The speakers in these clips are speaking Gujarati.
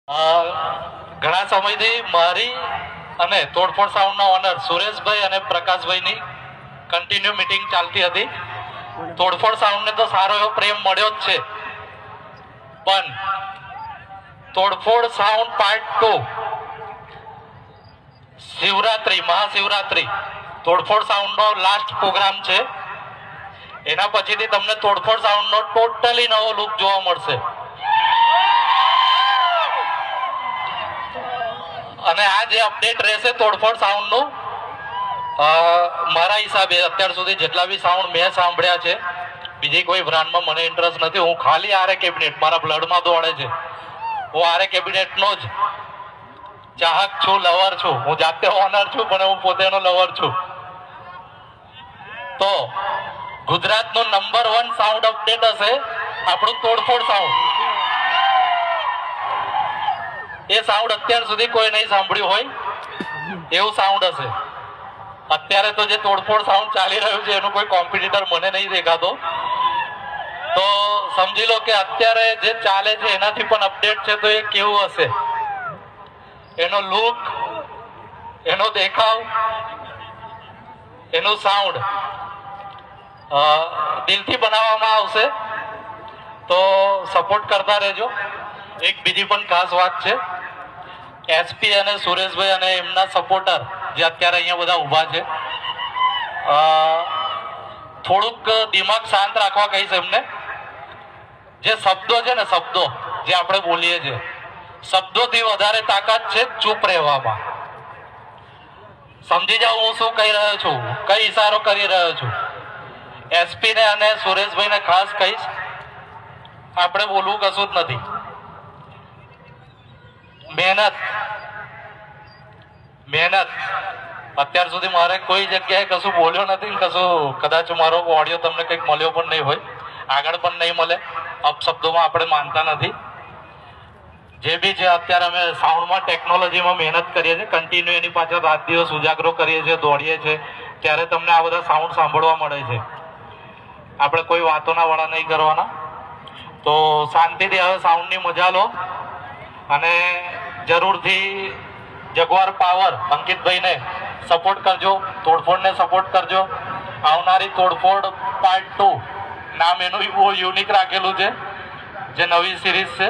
ઘણા સમયથી મારી અને તોડફોડ સાઉન્ડના ઓનર સુરેશભાઈ અને પ્રકાશભાઈની કન્ટિન્યુ મીટિંગ ચાલતી હતી. તોડફોડ સાઉન્ડને તો સારો એવો પ્રેમ મળ્યો જ છે, પણ તોડફોડ સાઉન્ડ પાર્ટ 2 શિવરાત્રી, મહાશિવરાત્રી તોડફોડ સાઉન્ડનો લાસ્ટ પ્રોગ્રામ છે. એના પછીથી તમને તોડફોડ સાઉન્ડનો ટોટલી નવો લુક જોવા મળશે. અને આ જે અપડેટ રહેશે તોડફોડ સાઉન્ડનું, મારા હિસાબે અત્યાર સુધી જેટલા બી સાઉન્ડ મેં સાંભળ્યા છે, બીજી કોઈ બ્રાન્ડમાં મને ઇન્ટરેસ્ટ નથી. હું ખાલી આરે કેબિનેટ, મારા બ્લડમાં દોડે છે. હું આરે કેબિનેટનો જ ચાહક છું, લવર છું. હું જાતે ઓનર છું, પણ હું પોતેનો લવર છું. તો ગુજરાતનું નંબર 1 સાઉન્ડ અપડેટ હશે આપણું તોડફોડ સાઉન્ડ. એ સાઉન્ડ અત્યાર સુધી કોઈ નહીં સાંભળ્યું હોય એવું સાઉન્ડ હશે. અત્યારે તો જે તોડફોડ સાઉન્ડ ચાલી રહ્યું છે એનું કોઈ કોમ્પિટિટર મને નહીં દેખાતો. તો સમજી લો કે અત્યારે જે ચાલે છે એનાથી પણ અપડેટ છે. તો એ કેવું હશે, એનો લુક, એનો દેખાવ, એનું સાઉન્ડ દિલથી બનાવવામાં આવશે. તો સપોર્ટ કરતા રહેજો. એક બીજી પણ ખાસ વાત છે, એસપી અને સુરેશભાઈ અને એમના સપોર્ટર જે અત્યારે અહીંયા બધા ઊભા છે, થોડુંક દિમાગ શાંત રાખવા કહીશ એમને. જે શબ્દો છે ને, શબ્દો જે આપણે બોલીએ છીએ, શબ્દોથી વધારે તાકાત છે ચૂપ રહેવામાં. સમજી જાઓ હું શું કહી રહ્યો છું, કઈ ઈશારો કરી રહ્યો છું. એસપી ને અને સુરેશભાઈને ખાસ કહીશ, આપણે બોલવું કશું જ નથી. મહેનત, મહેનત. અત્યાર સુધી મારે કોઈ જગ્યાએ કશું બોલ્યો નથી, કશું કદાચ મારો ઓડિયો તમને કંઈક મળ્યો પણ નહીં હોય, આગળ પણ નહીં મળે. અપશબ્દોમાં આપણે માનતા નથી. જે બી છે અત્યારે અમે સાઉન્ડમાં, ટેકનોલોજીમાં મહેનત કરીએ છીએ, કન્ટિન્યુ એની પાછળ રાત દિવસ ઉજાગરો કરીએ છીએ, દોડીએ છીએ, ત્યારે તમને આ બધા સાઉન્ડ સાંભળવા મળે છે. આપણે કોઈ વાતોના વાળા નહીં કરવાના. તો શાંતિથી હવે સાઉન્ડની મજા લો. અને જરૂરથી જગવાર પાવર અંકિતભાઈને સપોર્ટ કરજો, તોડફોડને સપોર્ટ કરજો. આવનારી તોડફોડ પાર્ટ 2 નામ એનું બહુ યુનિક રાખેલું છે, જે નવી સિરીઝ છે,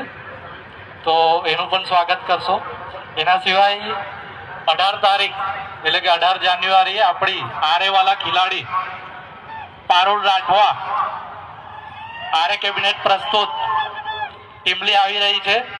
તો એનું પણ સ્વાગત કરશો. એના સિવાય 18 તારીખ એટલે કે 18 જાન્યુઆરીએ આપણી આરેવાલા ખિલાડી પારુલ રાઠવા આરે કેબિનેટ પ્રસ્તુત ટીમલી આવી રહી છે.